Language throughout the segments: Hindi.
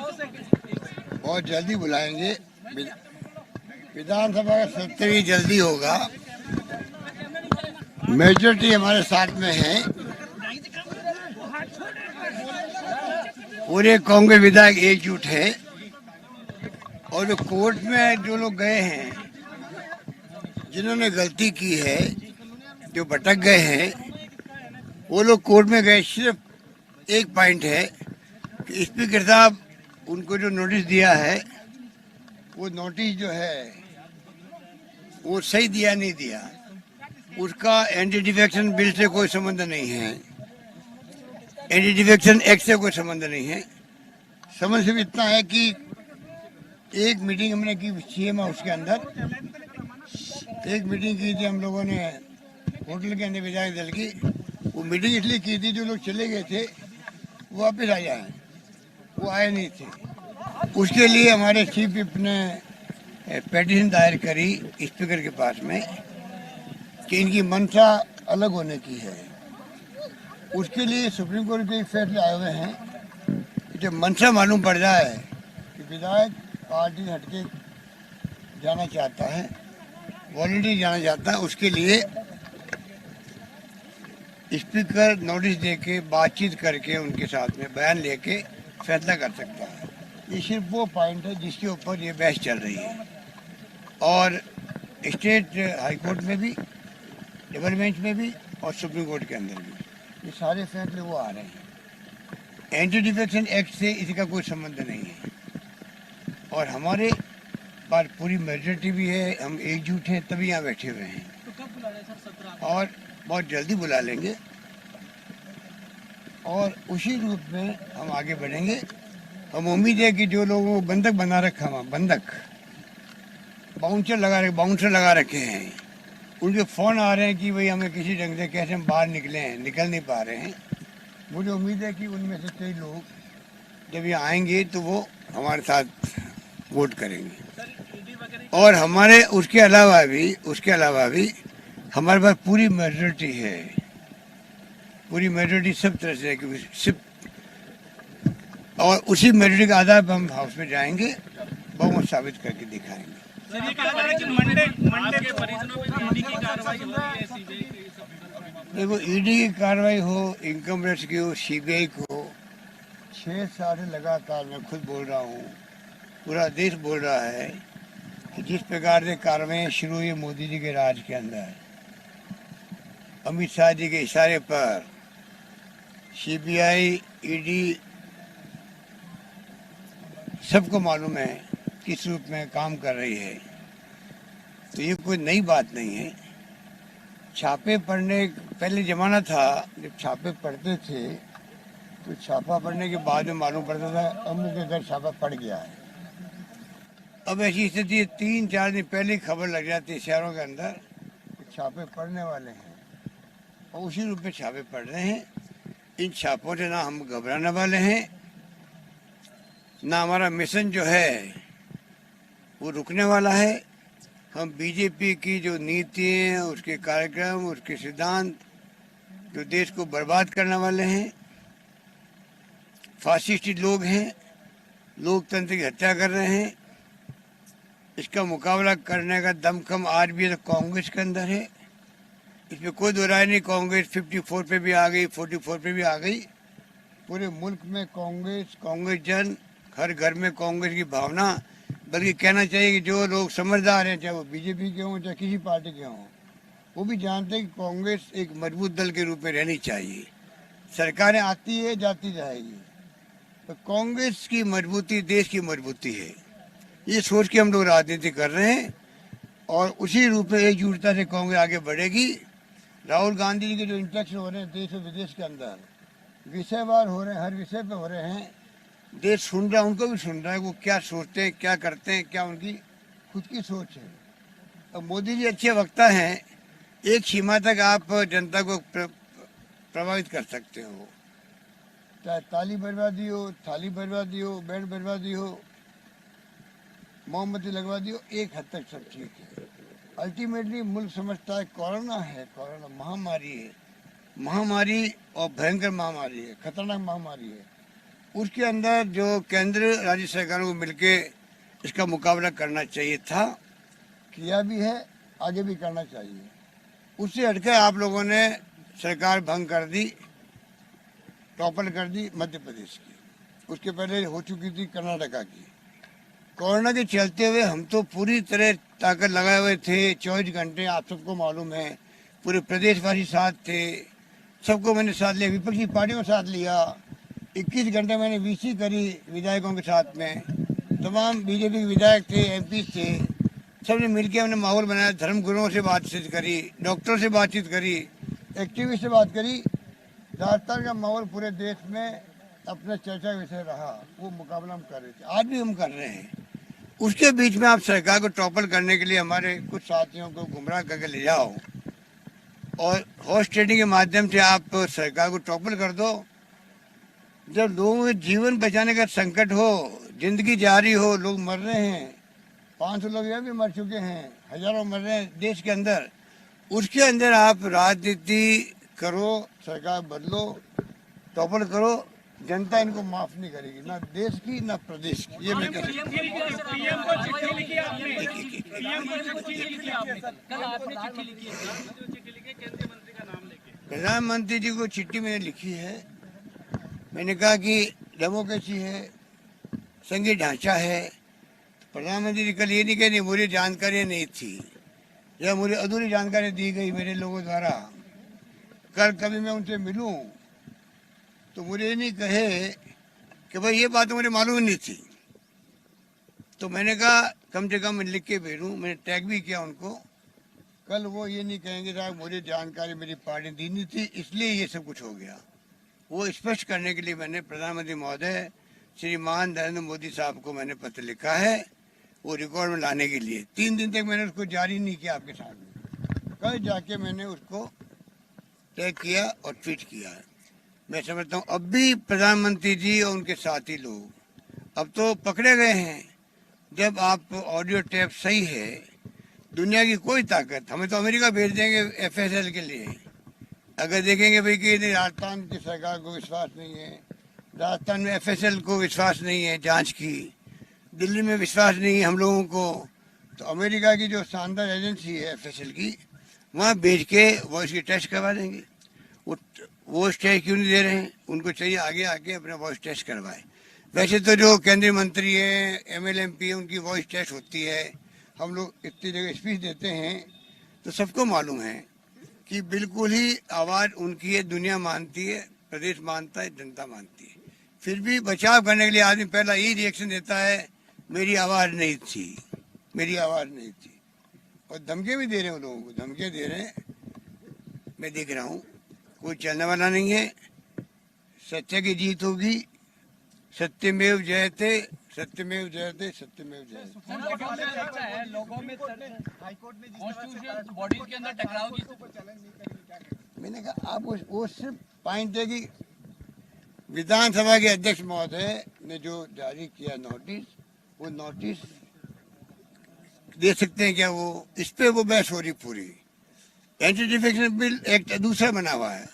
बहुत जल्दी बुलाएंगे। विधानसभा का सत्र भी जल्दी होगा। मेजोरिटी हमारे साथ में है। पूरे कांग्रेस विधायक एकजुट है। और जो कोर्ट में जो लोग गए हैं, जिन्होंने गलती की है, जो भटक गए हैं, वो लोग कोर्ट में गए। सिर्फ एक पॉइंट है कि स्पीकर साहब उनको जो नोटिस दिया है, वो नोटिस जो है वो सही दिया नहीं दिया। उसका एंटी डिफेक्शन बिल से कोई संबंध नहीं है, एंटी डिफेक्शन एक्ट से कोई संबंध नहीं है। समझ सिर्फ इतना है कि एक मीटिंग हमने की सीएम हाउस के अंदर, एक मीटिंग की थी हम लोगों ने होटल के अंदर विधायक दल की। वो मीटिंग इसलिए की थी, जो लोग चले गए थे वो वापस आ जाए, वो आए नहीं थे। उसके लिए हमारे चीफ विप ने पेटिशन दायर करी स्पीकर के पास में कि इनकी मंशा अलग होने की है। उसके लिए सुप्रीम कोर्ट के फैसले आए हुए हैं कि जब मंशा मालूम पड़ जाए कि विधायक पार्टी हटके जाना चाहता है, वॉलंटियर जाना चाहता है, उसके लिए स्पीकर नोटिस देके बातचीत करके उनके साथ में बयान लेके फैसला कर सकता है। ये सिर्फ वो पॉइंट है जिसके ऊपर ये बहस चल रही है। और स्टेट हाई कोर्ट में भी, डबल बेंच में भी और सुप्रीम कोर्ट के अंदर भी ये सारे फैसले वो आ रहे हैं। एंटी डिफेक्शन एक्ट से इसका कोई संबंध नहीं है। और हमारे पास पूरी मेजोरिटी भी है, हम एकजुट हैं, तभी यहाँ बैठे हुए हैं। तो कब बुला रहे हैं सर सत्र? और बहुत जल्दी बुला लेंगे और उसी रूप में हम आगे बढ़ेंगे। हम उम्मीद है कि जो लोगों को बंधक बना रखा हुआ, बंधक बाउंसर लगा रखे हैं, उनके फ़ोन आ रहे हैं कि भाई हमें किसी ढंग से कैसे हम बाहर निकले हैं, निकल नहीं पा रहे हैं। मुझे उम्मीद है कि उनमें से कई लोग जब ये आएंगे तो वो हमारे साथ वोट करेंगे। और हमारे उसके अलावा भी हमारे पास पूरी मेजोरिटी है, पूरी मेजोरिटी सब तरह से है, क्योंकि सिर्फ और उसी मेजोरिटी के आधार पर हम हाउस में जाएंगे, बहुमत साबित करके दिखाएंगे। सर ये कहा जा रहा है कि मंडे के परिजनों पे ईडी की कार्रवाई हो रही है, सीबीआई की। देखो, ईडी की कार्रवाई हो, इनकम टैक्स की हो, सीबीआई को हो, 6 साल लगातार मैं खुद बोल रहा हूँ, पूरा देश बोल रहा है कि जिस प्रकार से कार्रवाई शुरू हुई मोदी जी के राज के अंदर, अमित शाह जी के इशारे पर सीबीआई, ईडी सबको मालूम है किस रूप में काम कर रही है। तो ये कोई नई बात नहीं है। छापे पड़ने पहले ज़माना था जब छापे पड़ते थे तो छापा पड़ने के बाद में मालूम पड़ता था अम्मू के घर छापा पड़ गया है। अब ऐसी स्थिति 3-4 दिन पहले ही खबर लग जाती है शहरों के अंदर कि छापे पड़ने वाले हैं, और उसी रूप में छापे पड़ रहे हैं। इन छापों से ना हम घबराने वाले हैं, ना हमारा मिशन जो है वो रुकने वाला है। हम बीजेपी की जो नीति हैं, उसके कार्यक्रम, उसके सिद्धांत जो देश को बर्बाद करने वाले हैं, फासिस्टी लोग हैं, लोकतंत्र की हत्या कर रहे हैं, इसका मुकाबला करने का दमखम आज भी तो कांग्रेस के अंदर है। इसमें कोई दो राय नहीं। कांग्रेस 54 पे भी आ गई, 44 पे भी आ गई। पूरे मुल्क में कांग्रेस जन, हर घर में कांग्रेस की भावना। बल्कि कहना चाहिए कि जो लोग समझदार हैं, चाहे वो बीजेपी के हों चाहे किसी पार्टी के हों, वो भी जानते हैं कि कांग्रेस एक मजबूत दल के रूप में रहनी चाहिए। सरकारें आती है, जाती जाएगी, तो कांग्रेस की मजबूती देश की मजबूती है। ये सोच के हम लोग राजनीति कर रहे हैं और उसी रूप में एकजुटता से कांग्रेस आगे बढ़ेगी। राहुल गांधी जी के जो इंटरेक्शन हो रहे हैं देश और विदेश के अंदर, विषयवार हो रहे हैं, हर विषय पे हो रहे हैं, देश सुन रहा है, उनको भी सुन रहा है, वो क्या सोचते हैं, क्या करते हैं, क्या उनकी खुद की सोच है। अब मोदी जी अच्छे वक्ता हैं, एक सीमा तक आप जनता को प्रभावित कर सकते हो, चाहे ताली बर्बादी हो, थाली बर्बादी हो, बेड बर्बादी हो, मोमबत्ती लगवा दी हो, एक हद तक सब ठीक है। अल्टीमेटली मुल्क समझता है कोरोना है, कोरोना महामारी है, महामारी और भयंकर महामारी है, खतरनाक महामारी है। उसके अंदर जो केंद्र राज्य सरकारों को मिलके इसका मुकाबला करना चाहिए था, किया भी है, आगे भी करना चाहिए। उससे हटकर आप लोगों ने सरकार भंग कर दी, टॉपल कर दी मध्य प्रदेश की। उसके पहले हो चुकी थी कर्नाटका की। कोरोना के चलते हुए हम तो पूरी तरह ताकत लगाए हुए थे, 24 घंटे, आप सबको मालूम है, पूरे प्रदेशवासी साथ थे, सबको मैंने साथ लिया, विपक्षी पार्टियों के साथ लिया। 21 घंटे मैंने वीसी करी विधायकों के साथ में, तमाम बीजेपी के विधायक थे, एमपी थे, सबने मिलकर हमने माहौल बनाया। धर्मगुरुओं से बातचीत करी, डॉक्टरों से बातचीत करी, एक्टिविस्ट से बात करी। राजस्थान का माहौल पूरे देश में अपना चर्चा का विषय रहा। वो मुकाबला हम कर रहे थे, आज भी हम कर रहे हैं। उसके बीच में आप सरकार को टॉपल करने के लिए हमारे कुछ साथियों को गुमराह करके ले जाओ और हॉर्स ट्रेडिंग के माध्यम से आप सरकार को टॉपल कर दो। जब लोगों के जीवन बचाने का संकट हो, जिंदगी जारी हो, लोग मर रहे हैं, 500 लोग यह भी मर चुके हैं, हजारों मर रहे हैं देश के अंदर, उसके अंदर आप राजनीति करो, सरकार बदलो, टॉपल करो, जनता इनको माफ नहीं करेगी, ना देश की ना प्रदेश की। ये मैं कह सकता हूं। पीएम को चिट्ठी लिखी आपने, पीएम को चिट्ठी लिखी आपने, कल आपने चिट्ठी लिखी है, चिट्ठी लिखी केंद्रीय मंत्री का नाम लेके। प्रधानमंत्री जी को चिट्ठी मैंने लिखी है। मैंने कहा कि डेमोक्रेसी है, संघीय ढांचा है। प्रधानमंत्री जी कल ये नहीं कहनी मुझे जानकारी नहीं थी या मुझे अधूरी जानकारी दी गई मेरे लोगों द्वारा। कल कभी मैं उनसे मिलूं तो मुझे ये नहीं कहे कि भाई ये बात मुझे मालूम नहीं थी। तो मैंने कहा कम से कम मैं लिख के भेजूं, मैंने टैग भी किया उनको। कल वो ये नहीं कहेंगे साहब मुझे जानकारी मेरी पार्टी दी नहीं थी इसलिए ये सब कुछ हो गया। वो स्पष्ट करने के लिए मैंने प्रधानमंत्री महोदय श्रीमान नरेंद्र मोदी साहब को मैंने पत्र लिखा है, वो रिकॉर्ड में लाने के लिए। 3 दिन तक मैंने उसको जारी नहीं किया आपके सामने। कल जाके मैंने उसको टैग किया और ट्वीट किया है। मैं समझता हूँ अब भी प्रधानमंत्री जी और उनके साथी लोग अब तो पकड़े गए हैं। जब आप ऑडियो टेप सही है, दुनिया की कोई ताकत, हमें तो अमेरिका भेज देंगे एफएसएल के लिए। अगर देखेंगे भाई कि नहीं राजस्थान की सरकार को विश्वास नहीं है, राजस्थान में एफएसएल को विश्वास नहीं है जांच की, दिल्ली में विश्वास नहीं है हम लोगों को, तो अमेरिका की जो शानदार एजेंसी है एफएसएल की, वहाँ भेज के वॉइस की टेस्ट करवा देंगे। वो वॉइस टेस्ट क्यों नहीं दे रहे हैं? उनको चाहिए आगे आके अपना वॉइस टेस्ट करवाए। वैसे तो जो केंद्रीय मंत्री है, एमएलए एमपी है, उनकी वॉइस टेस्ट होती है। हम लोग इतनी जगह स्पीच देते हैं तो सबको मालूम है कि बिल्कुल ही आवाज़ उनकी है, दुनिया मानती है, प्रदेश मानता है, जनता मानती है। फिर भी बचाव करने के लिए आदमी पहला यही रिएक्शन देता है मेरी आवाज़ नहीं थी, मेरी आवाज़ नहीं थी। और धमकियाँ भी दे रहे हैं, लोगों को धमकियाँ दे रहे हैं, मैं देख रहा हूँ। कोई चलने वाला नहीं है, सत्य की जीत होगी। सत्यमेव जयते, सत्यमेव जयते, सत्यमेव जयते। लोगों में हाईकोर्ट में कॉन्स्टिट्यूशनल बॉडीज के अंदर टकराव की मैंने कहा आप वो सिर्फ पॉइंट है कि विधानसभा के अध्यक्ष महोदय ने जो जारी किया नोटिस, वो नोटिस दे सकते हैं क्या? वो इस पे वो बहस हो रही पूरी। एंटी डिफेक्शन बिल एक्ट दूसरा बना हुआ है,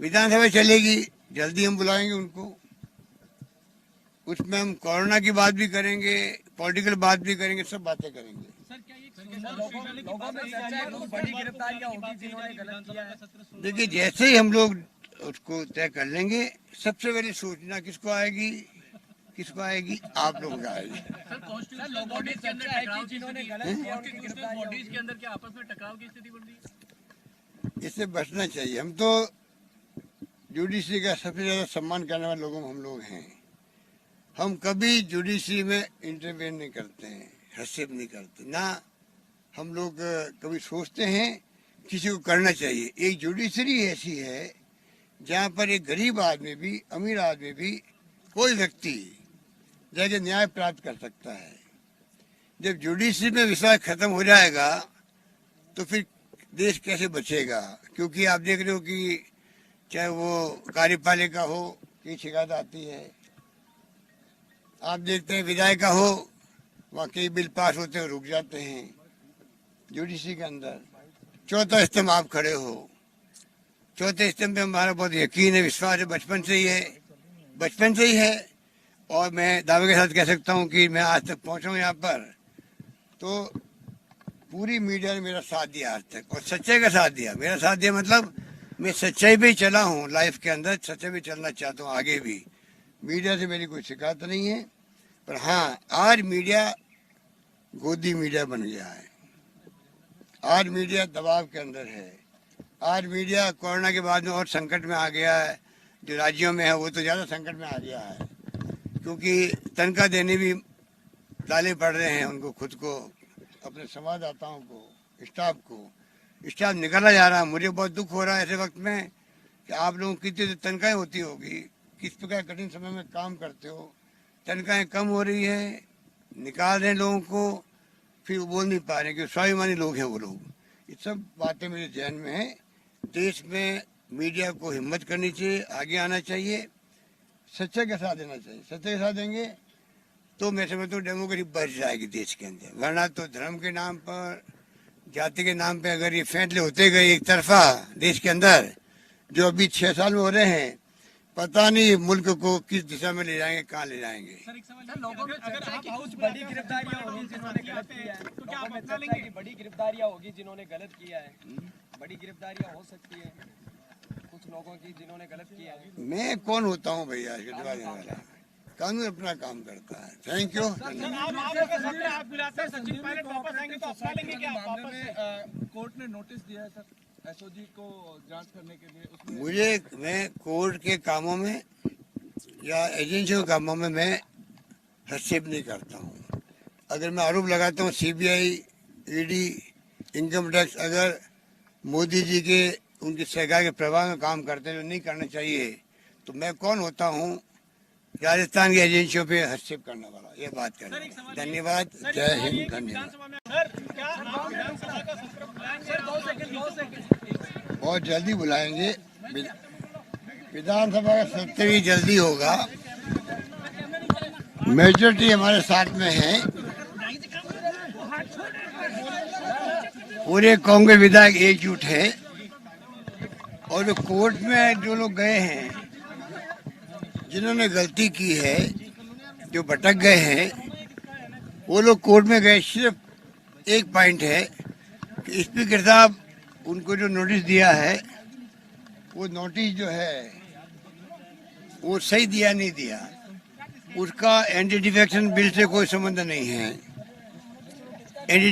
विधानसभा चलेगी, जल्दी हम बुलाएंगे उनको। उसमें हम कोरोना की बात भी करेंगे, पॉलिटिकल बात भी करेंगे, सब बातें करेंगे। देखिए जैसे ही हम लोग उसको तय कर लेंगे, सबसे पहले सूचना किसको आएगी, किसको आएगी? आप लोग आएगी। इससे बचना चाहिए। हम तो जुडिशरी का सबसे ज्यादा सम्मान करने वाले लोगों हम लोग हैं। हम कभी जुडिशरी में इंटरवेन नहीं करते हैं, हस्तक्षेप नहीं करते ना। हम लोग कभी सोचते हैं किसी को करना चाहिए। एक जुडिशरी ऐसी है जहाँ पर एक गरीब आदमी भी, अमीर आदमी भी, कोई व्यक्ति जाके न्याय प्राप्त कर सकता है। जब जुडिशरी में विश्वास खत्म हो जाएगा तो फिर देश कैसे बचेगा? क्योंकि आप देख रहे हो कि चाहे वो कार्यपालिका हो, की शिकायत आती है, आप देखते हैं विधायिका हो, वहाँ कई बिल पास होते हैं रुक जाते हैं जुडिशरी के अंदर। चौथा स्तंभ आप खड़े हो, चौथे स्तंभ पे हमारा बहुत यकीन है, विश्वास है, बचपन से ही है। बचपन से ही है। और मैं दावे के साथ कह सकता हूँ कि मैं आज तक पहुँचा हूँ यहाँ पर, तो पूरी मीडिया ने मेरा साथ दिया आज तक, और सच्चाई का साथ दिया। मेरा साथ दिया मतलब मैं सच्चाई पे ही चला हूँ लाइफ के अंदर, सच्चाई पे चलना चाहता हूँ आगे भी। मीडिया से मेरी कोई शिकायत नहीं है, पर हाँ आज मीडिया गोदी मीडिया बन गया है। आज मीडिया दबाव के अंदर है। आज मीडिया कोरोना के बाद में और संकट में आ गया है। जो राज्यों में है वो तो ज़्यादा संकट में आ गया है, क्योंकि तनख्वाह देने भी ताले पड़ रहे हैं उनको, खुद को, अपने संवाददाताओं को, स्टाफ को। स्टाफ निकाला जा रहा है। मुझे बहुत दुख हो रहा है ऐसे वक्त में कि आप लोगों की कितनी तनख्वाहें होती होगी, किस प्रकार कठिन समय में काम करते हो, तनख्वाहें कम हो रही है, निकाल रहे हैं लोगों को, फिर वो बोल नहीं पा रहे कि स्वाभिमानी लोग हैं वो लोग। ये सब बातें मेरे ध्यान में है। देश में मीडिया को हिम्मत करनी चाहिए, आगे आना चाहिए, सच्चाई के साथ देना चाहिए। सच्चाई के साथ देंगे तो मैं समझता हूँ डेमोक्रेसी बढ़ जाएगी देश के अंदर। वरना तो धर्म के नाम पर, जाति के नाम पे अगर ये फैसले होते गए एक तरफा देश के अंदर, जो अभी 6 साल में हो रहे हैं, पता नहीं मुल्क को किस दिशा में ले जाएंगे, कहाँ ले जाएंगे। सर एक सवाल, लोगों में अगर आप कुछ बड़ी गिरफ्तारियां होगी जिन्होंने गलत किया है, तो क्या आप अपना लेंगे? बड़ी गिरफ्तारियां होगी जिन्होंने गलत किया है, बड़ी गिरफ्तारियां हो सकती है कुछ लोगों की जिन्होंने गलत किया है। मैं कौन होता हूँ भैया इसके जवाब देने वाला? कानून अपना काम करता है। Thank you. आप बुलाते हैं सचिन पायलट वापस आएंगे तो अपना लेंगे क्या? मामले में कोर्ट ने नोटिस दिया है सर एसओजी को जांच करने के लिए। उसमें मैं कोर्ट के कामों में या एजेंसियों के कामों में मैं हस्तक्षेप नहीं करता हूँ। अगर मैं आरोप लगाता हूँ सीबीआई, ईडी, इनकम टैक्स अगर मोदी जी के उनकी सरकार के प्रभाव में काम करते हैं जो नहीं करना चाहिए, तो मैं कौन होता हूँ राजस्थान की एजेंसियों पे हस्तक्षेप करने वाला? ये बात करें। धन्यवाद। जय हिंद। धन्यवाद। बहुत जल्दी बुलाएंगे। विधानसभा का सत्र भी जल्दी होगा। मेजोरिटी हमारे साथ में है। पूरे कांग्रेस विधायक एकजुट है। और जो कोर्ट में जो लोग गए हैं, जिन्होंने गलती की है, जो भटक गए हैं, वो लोग कोर्ट में गए। सिर्फ एक पॉइंट है कि स्पीकर साहब उनको जो नोटिस दिया है, वो नोटिस जो है वो सही दिया नहीं दिया, उसका एंटी डिफेक्शन बिल से कोई संबंध नहीं है।